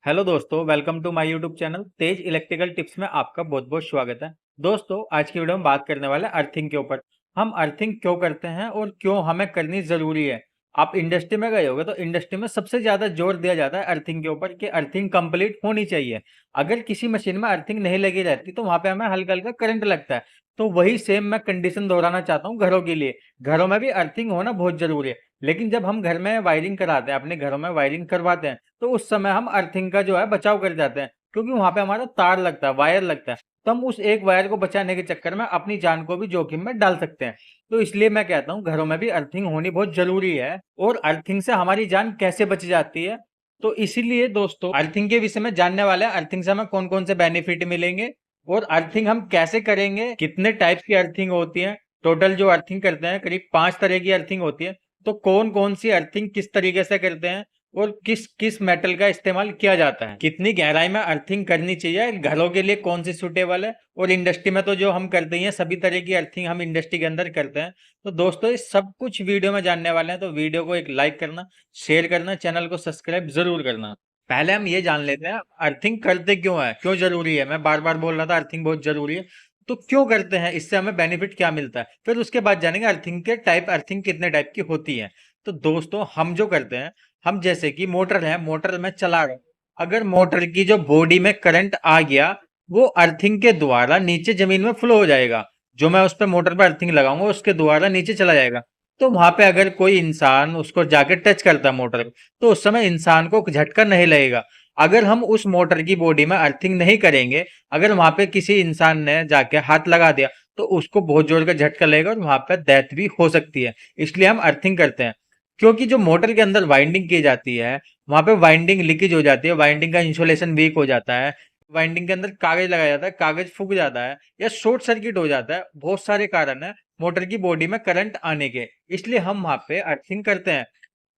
Hello दोस्तों, welcome to my YouTube channel Tej electrical tips में आपका बहुत बहुत स्वागत है। दोस्तों, आज की वीडियो में बात करने वाले हैं अर्थिंग के ऊपर। हम अर्थिंग क्यों करते हैं और क्यों हमें करनी जरूरी है। आप इंडस्ट्री में गए होगे तो इंडस्ट्री में सबसे ज्यादा जोर दिया जाता है अर्थिंग के ऊपर कि अर्थिंग कंप्लीट होनी चाहिए। अगर किसी मशीन में अर्थिंग नहीं लगी रहती तो वहां पे हमें हल्का हल्का करंट लगता है। तो वही सेम मैं कंडीशन दोहराना चाहता हूँ घरों के लिए। घरों में भी अर्थिंग होना बहुत जरूरी है। लेकिन जब हम घर में वायरिंग कराते हैं, अपने घरों में वायरिंग करवाते हैं, तो उस समय हम अर्थिंग का जो है बचाव कर जाते हैं, क्योंकि वहां पे हमारा तार लगता है, वायर लगता है। तो हम उस एक वायर को बचाने के चक्कर में अपनी जान को भी जोखिम में डाल सकते हैं। तो इसलिए मैं कहता हूँ घरों में भी अर्थिंग होनी बहुत जरूरी है। और अर्थिंग से हमारी जान कैसे बच जाती है, तो इसीलिए दोस्तों अर्थिंग के विषय में जानने वाले हैं। अर्थिंग से हमें कौन कौन से बेनिफिट मिलेंगे और अर्थिंग हम कैसे करेंगे, कितने टाइप की अर्थिंग होती है। टोटल जो अर्थिंग करते हैं करीब 5 तरह की अर्थिंग होती है। तो कौन कौन सी अर्थिंग किस तरीके से करते हैं और किस किस मेटल का इस्तेमाल किया जाता है, कितनी गहराई में अर्थिंग करनी चाहिए, घरों के लिए कौन सी सूटेबल है, और इंडस्ट्री में तो जो हम करते हैं सभी तरह की अर्थिंग हम इंडस्ट्री के अंदर करते हैं। तो दोस्तों, ये सब कुछ वीडियो में जानने वाले हैं, तो वीडियो को एक लाइक करना, शेयर करना, चैनल को सब्सक्राइब जरूर करना। पहले हम ये जान लेते हैं अर्थिंग करते क्यों है, क्यों जरूरी है। मैं बार बार बोल रहा था अर्थिंग बहुत जरूरी है। तो क्यों करते हैं, इससे हमें बेनिफिट क्या मिलता है, फिर उसके बाद जानेंगे अर्थिंग के टाइप, अर्थिंग कितने टाइप की होती है। तो दोस्तों, हम जो करते हैं, हम जैसे कि मोटर है, मोटर में चला रहे हैं। अगर मोटर की जो बॉडी में करंट आ गया, वो अर्थिंग के द्वारा नीचे जमीन में फ्लो हो जाएगा। जो मैं उस पर मोटर पर अर्थिंग लगाऊंगा उसके द्वारा नीचे चला जाएगा। तो वहां पे अगर कोई इंसान उसको जाके टच करता है मोटर को, तो उस समय इंसान को झटका नहीं लगेगा। अगर हम उस मोटर की बॉडी में अर्थिंग नहीं करेंगे, अगर वहां पे किसी इंसान ने जाके हाथ लगा दिया, तो उसको बहुत जोर का झटका लगेगा और वहां पे डेथ भी हो सकती है। इसलिए हम अर्थिंग करते हैं। क्योंकि जो मोटर के अंदर वाइंडिंग की जाती है, वहां पे वाइंडिंग लीकेज हो जाती है, वाइंडिंग का इंसुलेशन वीक हो जाता है, वाइंडिंग के अंदर कागज लगाया जाता है, कागज फूक जाता है, या शॉर्ट सर्किट हो जाता है। बहुत सारे कारण है मोटर की बॉडी में करंट आने के। इसलिए हम वहां पे अर्थिंग करते हैं।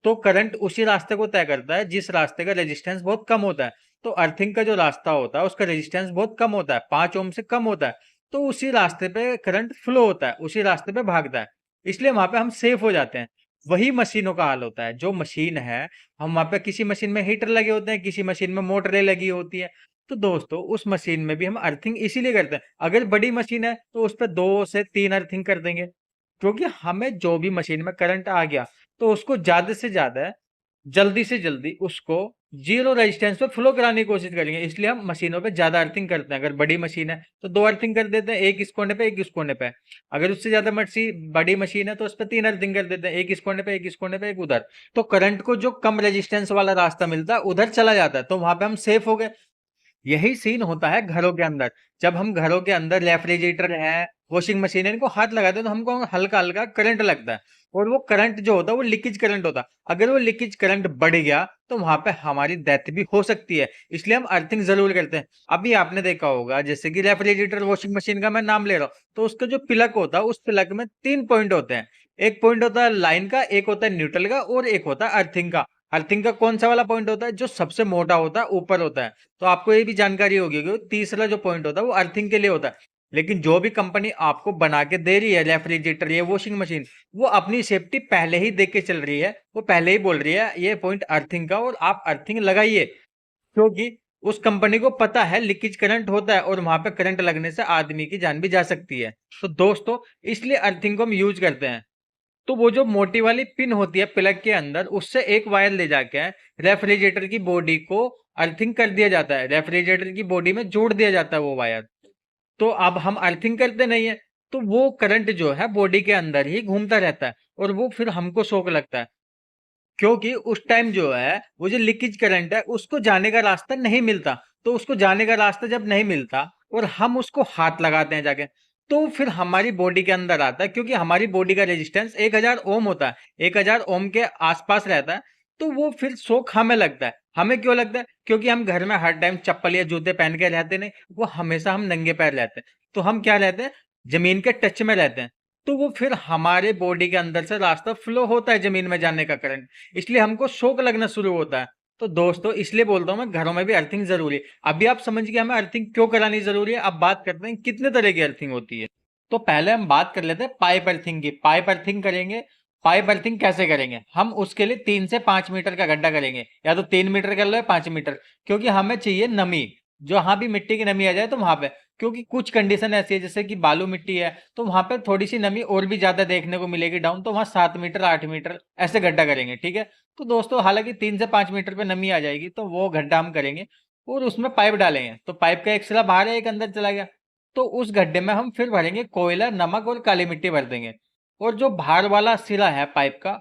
तो करंट उसी रास्ते को तय करता है जिस रास्ते का रेजिस्टेंस बहुत कम होता है। तो अर्थिंग का जो रास्ता होता है उसका रेजिस्टेंस बहुत कम होता है, 5 ओम से कम होता है। तो उसी रास्ते पे करंट फ्लो होता है, उसी रास्ते पे भागता है। इसलिए वहां पे हम सेफ हो जाते हैं। वही मशीनों का हाल होता है। जो मशीन है, हम वहां पे किसी मशीन में हीटर लगे होते हैं, किसी मशीन में मोटरें लगी होती है। तो दोस्तों, उस मशीन में भी हम अर्थिंग इसीलिए करते हैं। अगर बड़ी मशीन है तो उस पर 2 से 3 अर्थिंग कर देंगे, क्योंकि हमें जो भी मशीन में करंट आ गया, तो उसको ज्यादा से ज्यादा, जल्दी से जल्दी उसको जीरो रेजिस्टेंस पे फ्लो कराने की कोशिश करेंगे। इसलिए हम मशीनों पे ज्यादा अर्थिंग करते हैं। अगर बड़ी मशीन है तो 2 अर्थिंग कर देते हैं, एक इस कोने पे एक इस कोने पे। अगर उससे ज्यादा बड़ी मशीन है तो उस पर 3 अर्थिंग कर देते हैं, एक इस कोने पे एक इस कोने पे एक उधर। तो करंट को जो कम रेजिस्टेंस वाला रास्ता मिलता है उधर चला जाता है, तो वहां पे हम सेफ हो गए। यही सीन होता है घरों के अंदर। जब हम घरों के अंदर रेफ्रिजरेटर है, वॉशिंग मशीन है, इनको हाथ लगाते हैं तो हमको हल्का हल्का करंट लगता है। और वो करंट जो होता है वो लीकेज करंट होता है। अगर वो लीकेज करंट बढ़ गया तो वहां पे हमारी डेथ भी हो सकती है। इसलिए हम अर्थिंग जरूर करते हैं। अभी आपने देखा होगा, जैसे कि रेफ्रिजरेटर, वॉशिंग मशीन का मैं नाम ले रहा हूँ, तो उसका जो प्लग होता है उस प्लग में 3 पॉइंट होते हैं। एक पॉइंट होता है लाइन का, एक होता है न्यूट्रल का, और एक होता है अर्थिंग का। अर्थिंग का कौन सा वाला पॉइंट होता है, जो सबसे मोटा होता है, ऊपर होता है। तो आपको ये भी जानकारी होगी कि तीसरा जो पॉइंट होता है वो अर्थिंग के लिए होता है। लेकिन जो भी कंपनी आपको बना के दे रही है रेफ्रिजरेटर या वॉशिंग मशीन, वो अपनी सेफ्टी पहले ही देख के चल रही है। वो पहले ही बोल रही है ये पॉइंट अर्थिंग का और आप अर्थिंग लगाइए। क्योंकि उस कंपनी को पता है लीकेज करंट होता है और वहां पे करंट लगने से आदमी की जान भी जा सकती है। तो दोस्तों, इसलिए अर्थिंग को हम यूज करते हैं। तो वो जो मोटी वाली पिन होती है प्लग के अंदर, उससे एक वायर ले जाके रेफ्रिजरेटर की बॉडी को अर्थिंग कर दिया जाता है, रेफ्रिजरेटर की बॉडी में जोड़ दिया जाता है वो वायर। तो अब हम अर्थिंग करते नहीं है, तो वो करंट जो है बॉडी के अंदर ही घूमता रहता है और वो फिर हमको शॉक लगता है। क्योंकि उस टाइम जो है वो जो लीकेज करंट है उसको जाने का रास्ता नहीं मिलता। तो उसको जाने का रास्ता जब नहीं मिलता और हम उसको हाथ लगाते हैं जाके, तो फिर हमारी बॉडी के अंदर आता है। क्योंकि हमारी बॉडी का रेजिस्टेंस 1000 ओम होता है, 1000 ओम के आसपास रहता है। तो वो फिर शौक हमें लगता है। हमें क्यों लगता है? क्योंकि हम घर में हर टाइम चप्पल या जूते पहन के रहते नहीं, वो हमेशा हम नंगे पैर रहते हैं। तो हम क्या रहते हैं, जमीन के टच में रहते हैं। तो वो फिर हमारे बॉडी के अंदर से रास्ता फ्लो होता है जमीन में जाने का करंट, इसलिए हमको शौक लगना शुरू होता है। तो दोस्तों, इसलिए बोलता हूं मैं, घरों में भी अर्थिंग जरूरी है। अभी आप समझ गए हमें अर्थिंग क्यों करानी जरूरी है। अब बात करते हैं कितने तरह की अर्थिंग होती है। तो पहले हम बात कर लेते हैं पाइप अर्थिंग की। पाइप अर्थिंग करेंगे, पाइप अर्थिंग कैसे करेंगे? हम उसके लिए 3 से 5 मीटर का गड्ढा करेंगे, या तो 3 मीटर कर लो या 5 मीटर, क्योंकि हमें चाहिए नमी, जहां भी मिट्टी की नमी आ जाए तो वहां पे, क्योंकि कुछ कंडीशन ऐसी है जैसे कि बालू मिट्टी है तो वहां पे थोड़ी सी नमी और भी ज्यादा देखने को मिलेगी डाउन, तो वहां 7 मीटर 8 मीटर ऐसे गड्ढा करेंगे, ठीक है। तो दोस्तों हालांकि 3 से 5 मीटर पे नमी आ जाएगी तो वो गड्ढा हम करेंगे और उसमें पाइप डालेंगे, तो पाइप का एक सिरा बाहर है एक अंदर चला गया, तो उस गड्ढे में हम फिर भरेंगे कोयला, नमक और काली मिट्टी भर देंगे। और जो बाहर वाला सिरा है पाइप का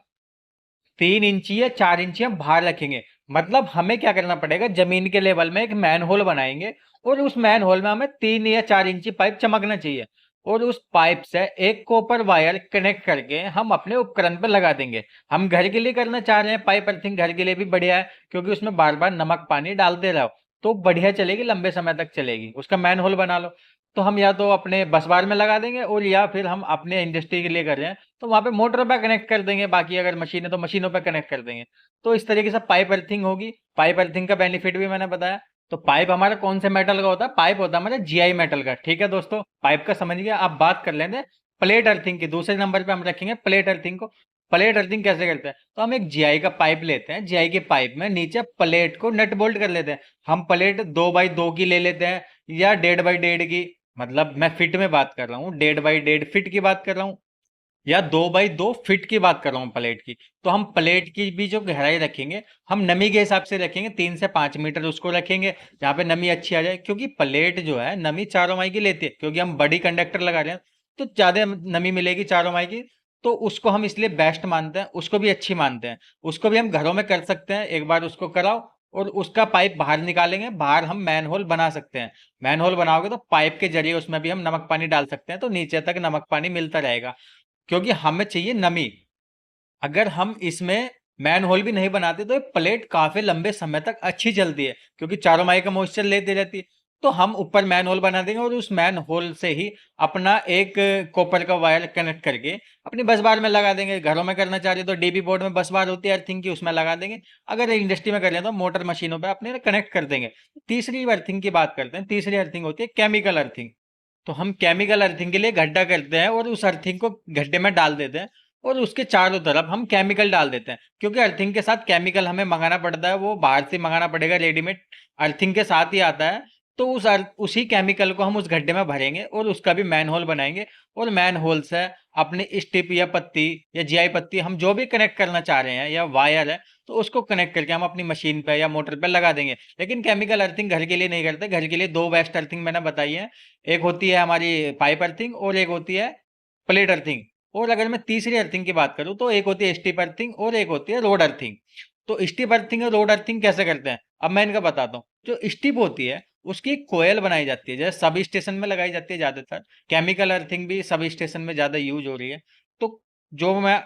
3 इंची या 4 इंची हम बाहर रखेंगे। मतलब हमें क्या करना पड़ेगा, जमीन के लेवल में एक मैन होल बनाएंगे और उस मैन होल में हमें 3 या 4 इंची पाइप चमकना चाहिए, और उस पाइप से एक कॉपर वायर कनेक्ट करके हम अपने उपकरण पर लगा देंगे। हम घर के लिए करना चाह रहे हैं पाइप अर्थिंग, घर के लिए भी बढ़िया है क्योंकि उसमें बार बार नमक पानी डालते रहो तो बढ़िया चलेगी, लंबे समय तक चलेगी। उसका मैन होल बना लो, तो हम या तो अपने बस बार में लगा देंगे और या फिर हम अपने इंडस्ट्री के लिए कर रहे हैं तो वहां पे मोटर पे कनेक्ट कर देंगे, बाकी अगर मशीन है तो मशीनों पे कनेक्ट कर देंगे। तो इस तरीके से पाइप अर्थिंग होगी। पाइप अर्थिंग का बेनिफिट भी मैंने बताया। तो पाइप हमारा कौन से मेटल का होता है? पाइप होता है हमारा जीआई मेटल का, ठीक है दोस्तों। पाइप का समझ गया। आप बात कर लेते हैं प्लेट अर्थिंग की। दूसरे नंबर पे हम रखेंगे प्लेट अर्थिंग को। प्लेट अर्थिंग कैसे करते हैं? तो हम एक जीआई का पाइप लेते हैं, जीआई के पाइप में नीचे प्लेट को नट बोल्ट कर लेते हैं। हम प्लेट 2x2 की ले लेते हैं या 1.5x1.5 की, मतलब मैं फिट में बात कर रहा हूँ, 1.5x1.5 फिट की बात कर रहा हूँ, या 2x2 फिट की बात कर रहा हूँ प्लेट की। तो हम प्लेट की भी जो गहराई रखेंगे हम नमी के हिसाब से रखेंगे, 3 से 5 मीटर उसको रखेंगे जहाँ पे नमी अच्छी आ जाए, क्योंकि प्लेट जो है नमी 4 माही की लेती है, क्योंकि हम बड़ी कंडक्टर लगा रहे हैं तो ज्यादा नमी मिलेगी 4 माही की। तो उसको हम इसलिए बेस्ट मानते हैं, उसको भी अच्छी मानते हैं। उसको भी हम घरों में कर सकते हैं, एक बार उसको कराओ और उसका पाइप बाहर निकालेंगे, बाहर हम मैन होल बना सकते हैं। मैन होल बनाओगे तो पाइप के जरिए उसमें भी हम नमक पानी डाल सकते हैं, तो नीचे तक नमक पानी मिलता रहेगा, क्योंकि हमें चाहिए नमी। अगर हम इसमें मैन होल भी नहीं बनाते तो ये प्लेट काफी लंबे समय तक अच्छी चलती है, क्योंकि 4 माही का मॉइस्चर लेती रहती है। तो हम ऊपर मैन होल बना देंगे और उस मैन होल से ही अपना एक कॉपर का वायर कनेक्ट करके अपनी बस बार में लगा देंगे। घरों में करना चाह रहे तो डीबी बोर्ड में बस बार होती है अर्थिंग की, उसमें लगा देंगे। अगर इंडस्ट्री में कर रहे हैं तो मोटर मशीनों पर अपने कनेक्ट कर देंगे। तीसरी अर्थिंग की बात करते हैं। तीसरी अर्थिंग होती है केमिकल अर्थिंग। तो हम केमिकल अर्थिंग के लिए गड्ढा करते हैं और उस अर्थिंग को गड्ढे में डाल देते हैं और उसके चारों तरफ हम केमिकल डाल देते हैं, क्योंकि अर्थिंग के साथ केमिकल हमें मंगाना पड़ता है, वो बाहर से मंगाना पड़ेगा रेडीमेड, अर्थिंग के साथ ही आता है। तो उसी केमिकल को हम उस गड्ढे में भरेंगे और उसका भी मैन होल बनाएंगे, और मैन होल से अपनी स्टिप या पत्ती या जीआई पत्ती हम जो भी कनेक्ट करना चाह रहे हैं या वायर है तो उसको कनेक्ट करके हम अपनी मशीन पे या मोटर पे लगा देंगे। लेकिन केमिकल अर्थिंग घर के लिए नहीं करते। घर के लिए दो बेस्ट अर्थिंग मैंने बताई है, एक होती है हमारी पाइप अर्थिंग और एक होती है प्लेट अर्थिंग। और अगर मैं तीसरी अर्थिंग की बात करूं तो एक होती है स्टिप अर्थिंग और एक होती है रोड अर्थिंग। तो स्टिप अर्थिंग और रोड अर्थिंग कैसे करते हैं अब मैं इनका बताता हूँ। जो स्टिप होती है उसकी एक कोयल बनाई जाती है, जैसे सब स्टेशन में लगाई जाती है ज्यादातर। केमिकल अर्थिंग भी सब स्टेशन में ज्यादा यूज हो रही है। तो जो मैं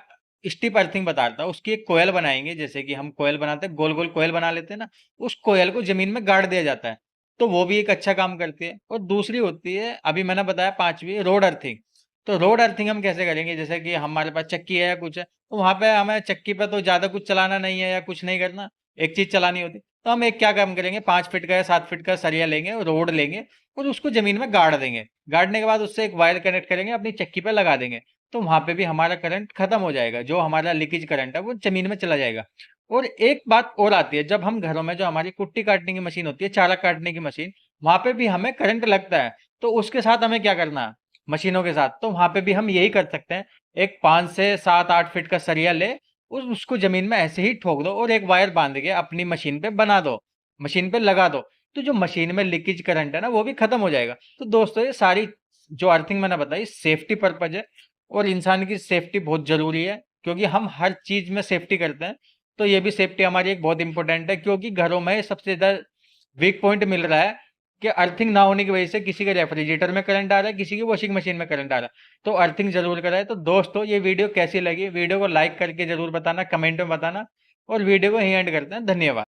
स्टिप अर्थिंग बता रहा था उसकी एक कोयल बनाएंगे, जैसे कि हम कोयल बनाते हैं, गोल गोल कोयल बना लेते हैं ना, उस कोयल को जमीन में गाड़ दिया जाता है। तो वो भी एक अच्छा काम करती है। और दूसरी होती है अभी मैंने बताया पांचवी, रोड अर्थिंग। तो रोड अर्थिंग हम कैसे करेंगे? जैसे कि हमारे पास चक्की है या कुछ है तो वहां पे हमें चक्की पे तो ज्यादा कुछ चलाना नहीं है या कुछ नहीं करना, एक चीज चलानी होती, तो हम एक क्या काम करेंगे, 5 फीट का या 7 फीट का सरिया लेंगे और रोड लेंगे और उसको जमीन में गाड़ देंगे। गाड़ने के बाद उससे एक वायर कनेक्ट करेंगे, अपनी चक्की पे लगा देंगे, तो वहां पे भी हमारा करंट खत्म हो जाएगा, जो हमारा लीकेज करंट है वो जमीन में चला जाएगा। और एक बात और आती है, जब हम घरों में जो हमारी कुट्टी काटने की मशीन होती है, चारा काटने की मशीन, वहां पे भी हमें करंट लगता है। तो उसके साथ हमें क्या करना है, मशीनों के साथ, तो वहां पे भी हम यही कर सकते हैं। एक 5 से 7 8 फीट का सरिया ले, उसको जमीन में ऐसे ही ठोक दो और एक वायर बांध के अपनी मशीन पे बना दो, मशीन पे लगा दो, तो जो मशीन में लीकेज करंट है ना वो भी खत्म हो जाएगा। तो दोस्तों ये सारी जो अर्थिंग मैंने बताई सेफ्टी पर्पज है, और इंसान की सेफ्टी बहुत जरूरी है, क्योंकि हम हर चीज में सेफ्टी करते हैं। तो ये भी सेफ्टी हमारी एक बहुत इंपॉर्टेंट है, क्योंकि घरों में सबसे ज्यादा वीक पॉइंट मिल रहा है कि अर्थिंग ना होने की वजह से किसी के रेफ्रिजरेटर में करंट आ रहा है, किसी की वॉशिंग मशीन में करंट आ रहा है। तो अर्थिंग जरूर कराए। तो दोस्तों ये वीडियो कैसी लगी, वीडियो को लाइक करके जरूर बताना, कमेंट में बताना, और वीडियो को यहीं एंड करते हैं। धन्यवाद।